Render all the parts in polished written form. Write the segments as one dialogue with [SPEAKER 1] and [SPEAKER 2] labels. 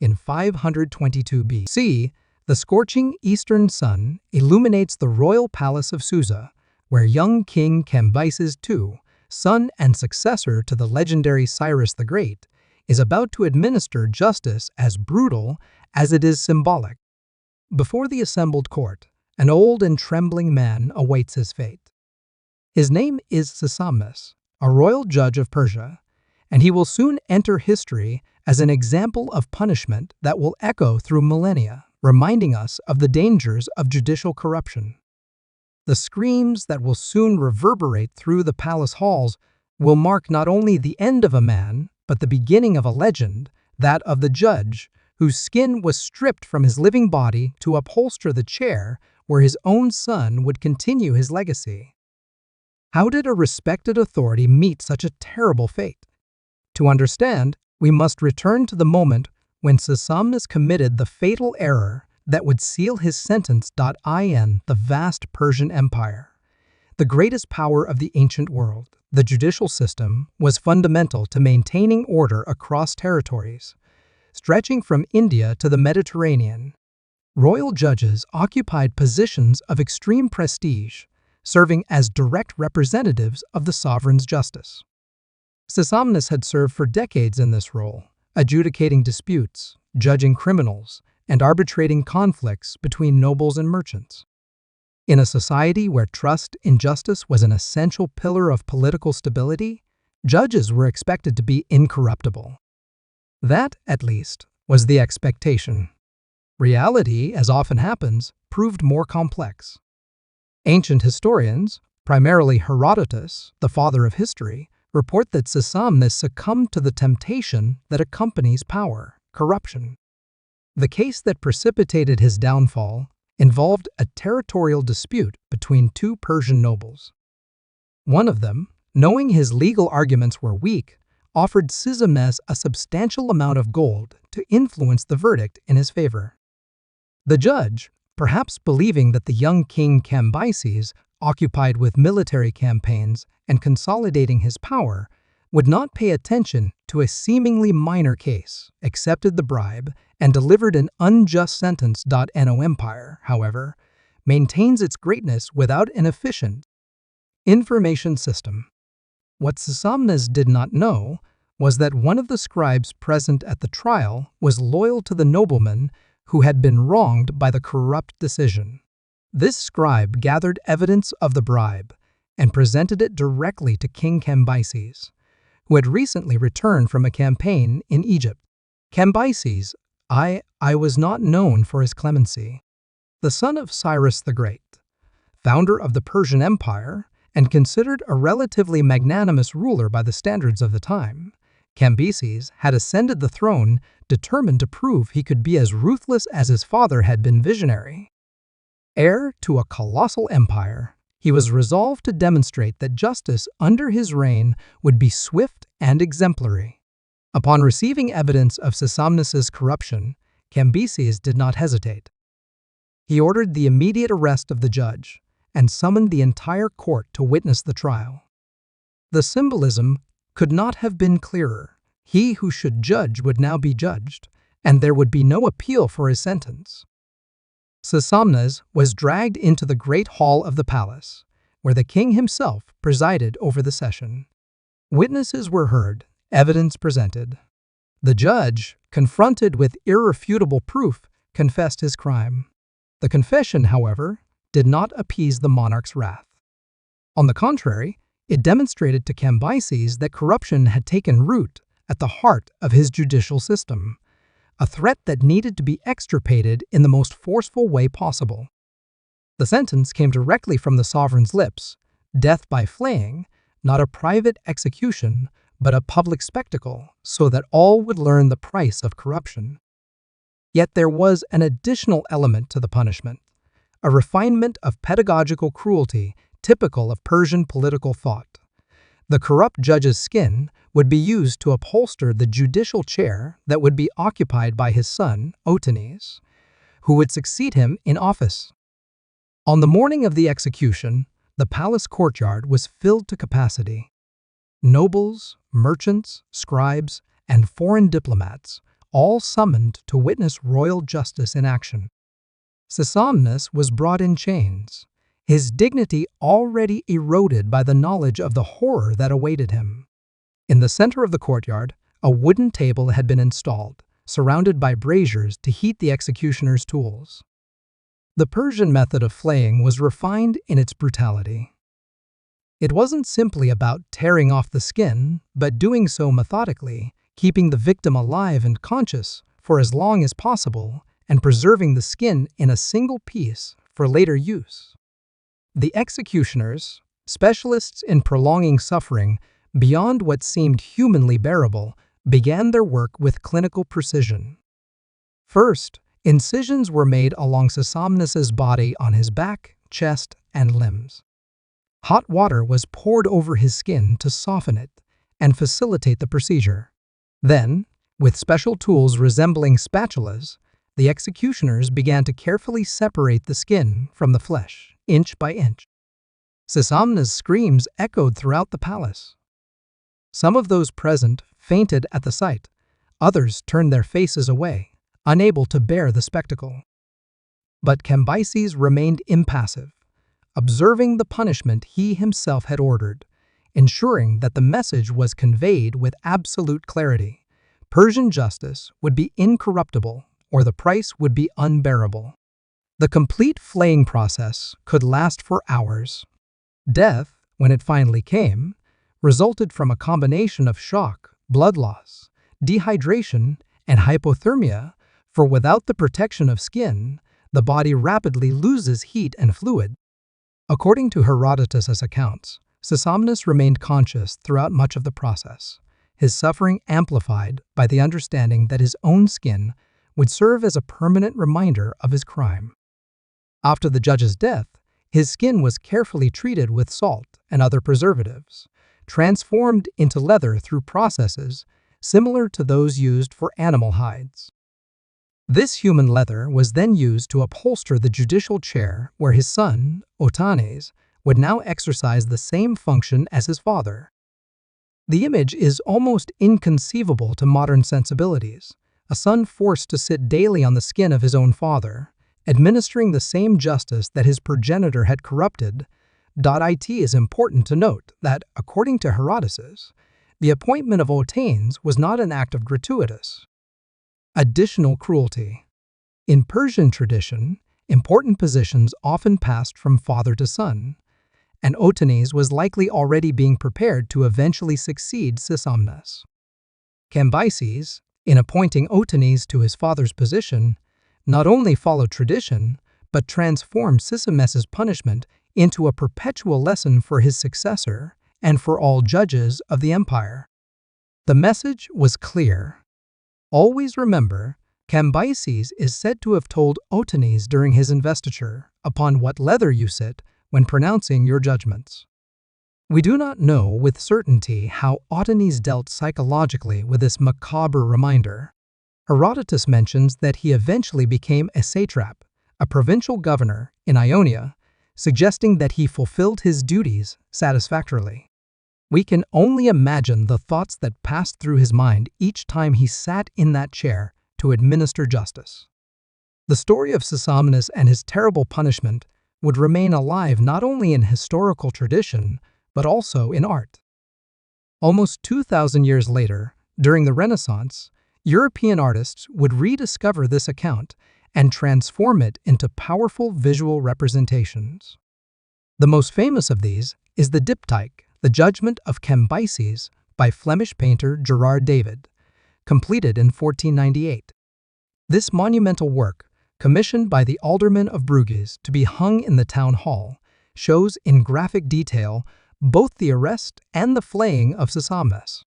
[SPEAKER 1] In 522 BC, the scorching eastern sun illuminates the royal palace of Susa, where young King Cambyses II, son and successor to the legendary Cyrus the Great, is about to administer justice as brutal as it is symbolic. Before the assembled court, an old and trembling man awaits his fate. His name is Sisamnes, a royal judge of Persia, and he will soon enter history as an example of punishment that will echo through millennia, reminding us of the dangers of judicial corruption. The screams that will soon reverberate through the palace halls will mark not only the end of a man, but the beginning of a legend, that of the judge, whose skin was stripped from his living body to upholster the chair where his own son would continue his legacy. How did a respected authority meet such a terrible fate? To understand, we must return to the moment when Sisamnes committed the fatal error that would seal his sentence. In the vast Persian Empire, the greatest power of the ancient world, the judicial system was fundamental to maintaining order across territories, stretching from India to the Mediterranean. Royal judges occupied positions of extreme prestige, serving as direct representatives of the sovereign's justice. Sisamnes had served for decades in this role, adjudicating disputes, judging criminals, and arbitrating conflicts between nobles and merchants. In a society where trust in justice was an essential pillar of political stability, judges were expected to be incorruptible. That, at least, was the expectation. Reality, as often happens, proved more complex. Ancient historians, primarily Herodotus, the father of history, report that Sisamnes succumbed to the temptation that accompanies power, corruption. The case that precipitated his downfall involved a territorial dispute between two Persian nobles. One of them, knowing his legal arguments were weak, offered Sisamnes a substantial amount of gold to influence the verdict in his favor. The judge, perhaps believing that the young King Cambyses, occupied with military campaigns and consolidating his power, would not pay attention to a seemingly minor case, accepted the bribe, and delivered an unjust sentence. No empire, however, maintains its greatness without an efficient information system. What Sisamnes did not know was that one of the scribes present at the trial was loyal to the nobleman who had been wronged by the corrupt decision. This scribe gathered evidence of the bribe and presented it directly to King Cambyses, who had recently returned from a campaign in Egypt. Cambyses, I was not known for his clemency. The son of Cyrus the Great, founder of the Persian Empire, and considered a relatively magnanimous ruler by the standards of the time, Cambyses had ascended the throne determined to prove he could be as ruthless as his father had been visionary. Heir to a colossal empire, he was resolved to demonstrate that justice under his reign would be swift and exemplary. Upon receiving evidence of Sisamnes's corruption, Cambyses did not hesitate. He ordered the immediate arrest of the judge and summoned the entire court to witness the trial. The symbolism could not have been clearer. He who should judge would now be judged, and there would be no appeal for his sentence. Sisamnes was dragged into the great hall of the palace, where the king himself presided over the session. Witnesses were heard, evidence presented. The judge, confronted with irrefutable proof, confessed his crime. The confession, however, did not appease the monarch's wrath. On the contrary, it demonstrated to Cambyses that corruption had taken root at the heart of his judicial system, a threat that needed to be extirpated in the most forceful way possible. The sentence came directly from the sovereign's lips: death by flaying, not a private execution, but a public spectacle, so that all would learn the price of corruption. Yet there was an additional element to the punishment, a refinement of pedagogical cruelty typical of Persian political thought. The corrupt judge's skin would be used to upholster the judicial chair that would be occupied by his son, Otanes, who would succeed him in office. On the morning of the execution, the palace courtyard was filled to capacity. Nobles, merchants, scribes, and foreign diplomats, all summoned to witness royal justice in action. Sisamnes was brought in chains, his dignity already eroded by the knowledge of the horror that awaited him. In the center of the courtyard, a wooden table had been installed, surrounded by braziers to heat the executioner's tools. The Persian method of flaying was refined in its brutality. It wasn't simply about tearing off the skin, but doing so methodically, keeping the victim alive and conscious for as long as possible, and preserving the skin in a single piece for later use. The executioners, specialists in prolonging suffering beyond what seemed humanly bearable, began their work with clinical precision. First, incisions were made along Sisamnes's body on his back, chest, and limbs. Hot water was poured over his skin to soften it and facilitate the procedure. Then, with special tools resembling spatulas, the executioners began to carefully separate the skin from the flesh, inch by inch. Sisamnes' screams echoed throughout the palace. Some of those present fainted at the sight, others turned their faces away, unable to bear the spectacle. But Cambyses remained impassive, observing the punishment he himself had ordered, ensuring that the message was conveyed with absolute clarity. Persian justice would be incorruptible, or the price would be unbearable. The complete flaying process could last for hours. Death, when it finally came, resulted from a combination of shock, blood loss, dehydration, and hypothermia, for without the protection of skin, the body rapidly loses heat and fluid. According to Herodotus's accounts, Sisamnes remained conscious throughout much of the process, his suffering amplified by the understanding that his own skin would serve as a permanent reminder of his crime. After the judge's death, his skin was carefully treated with salt and other preservatives, transformed into leather through processes similar to those used for animal hides. This human leather was then used to upholster the judicial chair where his son, Otanes, would now exercise the same function as his father. The image is almost inconceivable to modern sensibilities, a son forced to sit daily on the skin of his own father, administering the same justice that his progenitor had corrupted. It is important to note that, according to Herodotus, the appointment of Otanes was not an act of gratuitous, additional cruelty. In Persian tradition, important positions often passed from father to son, and Otanes was likely already being prepared to eventually succeed Sisamnes. Cambyses, in appointing Otanes to his father's position, not only followed tradition, but transformed Sisamnes's punishment into a perpetual lesson for his successor and for all judges of the empire. The message was clear. Always remember, Cambyses is said to have told Otanes during his investiture, "Upon what leather you sit," when pronouncing your judgments. We do not know with certainty how Otanes dealt psychologically with this macabre reminder. Herodotus mentions that he eventually became a satrap, a provincial governor in Ionia, suggesting that he fulfilled his duties satisfactorily. We can only imagine the thoughts that passed through his mind each time he sat in that chair to administer justice. The story of Sisamnes and his terrible punishment would remain alive not only in historical tradition, but also in art. Almost 2,000 years later, during the Renaissance, European artists would rediscover this account and transform it into powerful visual representations. The most famous of these is the diptych, The Judgment of Cambyses, by Flemish painter Gerard David, completed in 1498. This monumental work, commissioned by the aldermen of Bruges to be hung in the town hall, shows in graphic detail both the arrest and the flaying of Sisamnes.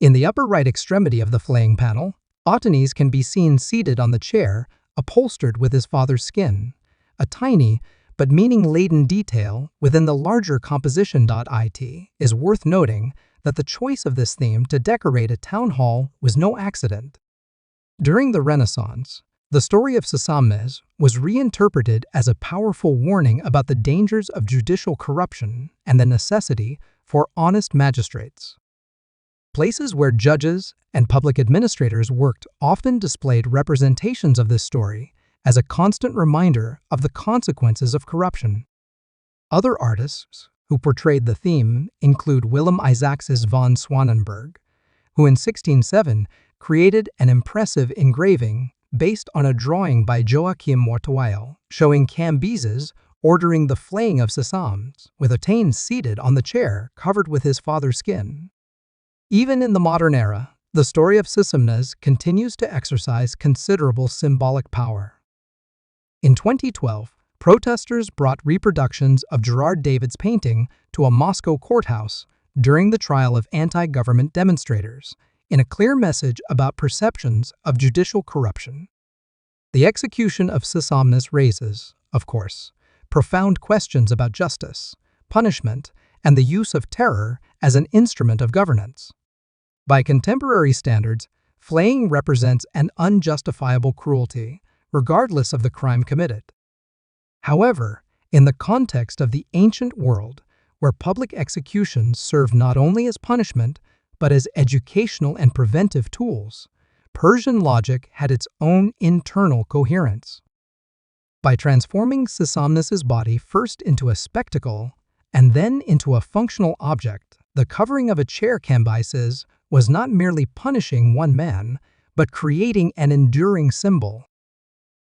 [SPEAKER 1] In the upper right extremity of the flaying panel, Otanes can be seen seated on the chair, upholstered with his father's skin, a tiny but meaning-laden detail within the larger composition. It is worth noting that the choice of this theme to decorate a town hall was no accident. During the Renaissance, the story of Sisamnes was reinterpreted as a powerful warning about the dangers of judicial corruption and the necessity for honest magistrates. Places where judges and public administrators worked often displayed representations of this story as a constant reminder of the consequences of corruption. Other artists who portrayed the theme include Willem Isaacs van Swanenburg, who in 1607 created an impressive engraving based on a drawing by Joachim Mortuail showing Cambyses ordering the flaying of Sisamnes, with Attain seated on the chair covered with his father's skin. Even in the modern era, the story of Sisamnes continues to exercise considerable symbolic power. In 2012, protesters brought reproductions of Gerard David's painting to a Moscow courthouse during the trial of anti-government demonstrators, in a clear message about perceptions of judicial corruption. The execution of Sisamnes raises, of course, profound questions about justice, punishment, and the use of terror as an instrument of governance. By contemporary standards, flaying represents an unjustifiable cruelty, regardless of the crime committed. However, in the context of the ancient world, where public executions served not only as punishment, but as educational and preventive tools, Persian logic had its own internal coherence. By transforming Sisamnes's body first into a spectacle and then into a functional object, the covering of a chair Cambyses was not merely punishing one man, but creating an enduring symbol.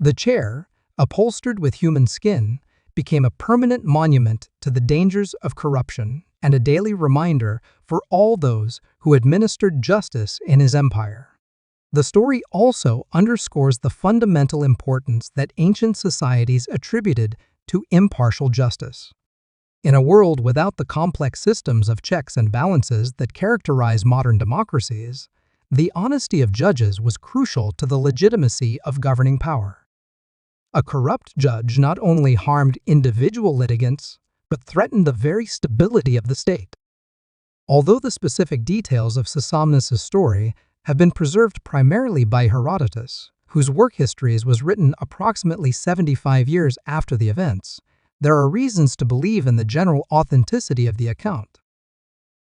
[SPEAKER 1] The chair, upholstered with human skin, became a permanent monument to the dangers of corruption and a daily reminder for all those who administered justice in his empire. The story also underscores the fundamental importance that ancient societies attributed to impartial justice. In a world without the complex systems of checks and balances that characterize modern democracies, the honesty of judges was crucial to the legitimacy of governing power. A corrupt judge not only harmed individual litigants, but threatened the very stability of the state. Although the specific details of Sisamnes' story have been preserved primarily by Herodotus, whose work histories was written approximately 75 years after the events, there are reasons to believe in the general authenticity of the account.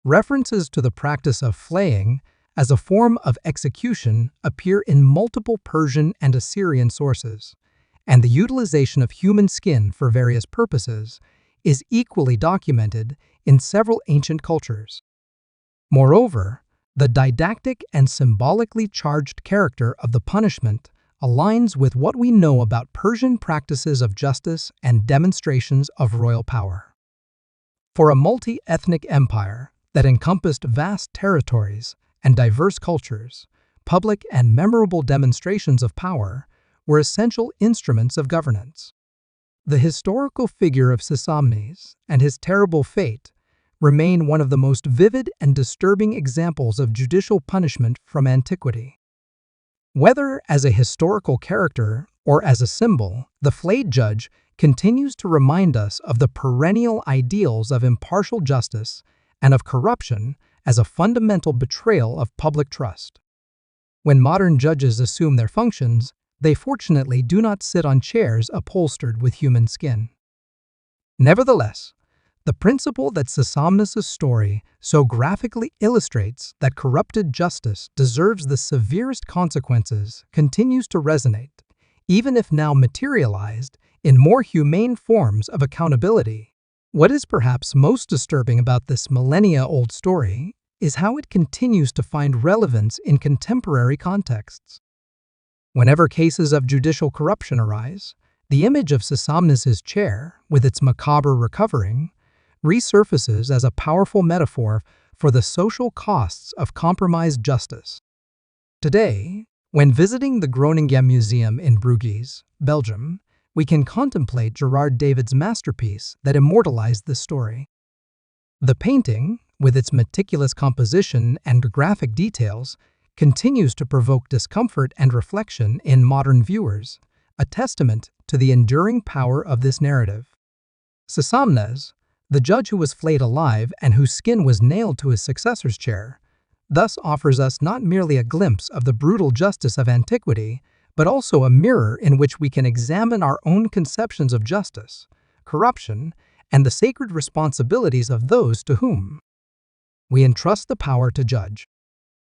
[SPEAKER 1] References to the practice of flaying as a form of execution appear in multiple Persian and Assyrian sources, and the utilization of human skin for various purposes is equally documented in several ancient cultures. Moreover, the didactic and symbolically charged character of the punishment aligns with what we know about Persian practices of justice and demonstrations of royal power. For a multi-ethnic empire that encompassed vast territories and diverse cultures, public and memorable demonstrations of power were essential instruments of governance. The historical figure of Sisamnes and his terrible fate remain one of the most vivid and disturbing examples of judicial punishment from antiquity. Whether as a historical character or as a symbol, the flayed judge continues to remind us of the perennial ideals of impartial justice and of corruption as a fundamental betrayal of public trust. When modern judges assume their functions, they fortunately do not sit on chairs upholstered with human skin. Nevertheless, the principle that Sisamnes' story so graphically illustrates that corrupted justice deserves the severest consequences continues to resonate, even if now materialized in more humane forms of accountability. What is perhaps most disturbing about this millennia-old story is how it continues to find relevance in contemporary contexts. Whenever cases of judicial corruption arise, the image of Sisamnes' chair, with its macabre recovering, resurfaces as a powerful metaphor for the social costs of compromised justice. Today, when visiting the Groningen Museum in Bruges, Belgium, we can contemplate Gerard David's masterpiece that immortalized this story. The painting, with its meticulous composition and graphic details, continues to provoke discomfort and reflection in modern viewers, a testament to the enduring power of this narrative. Sisamnes, the judge who was flayed alive and whose skin was nailed to his successor's chair, thus offers us not merely a glimpse of the brutal justice of antiquity, but also a mirror in which we can examine our own conceptions of justice, corruption, and the sacred responsibilities of those to whom we entrust the power to judge.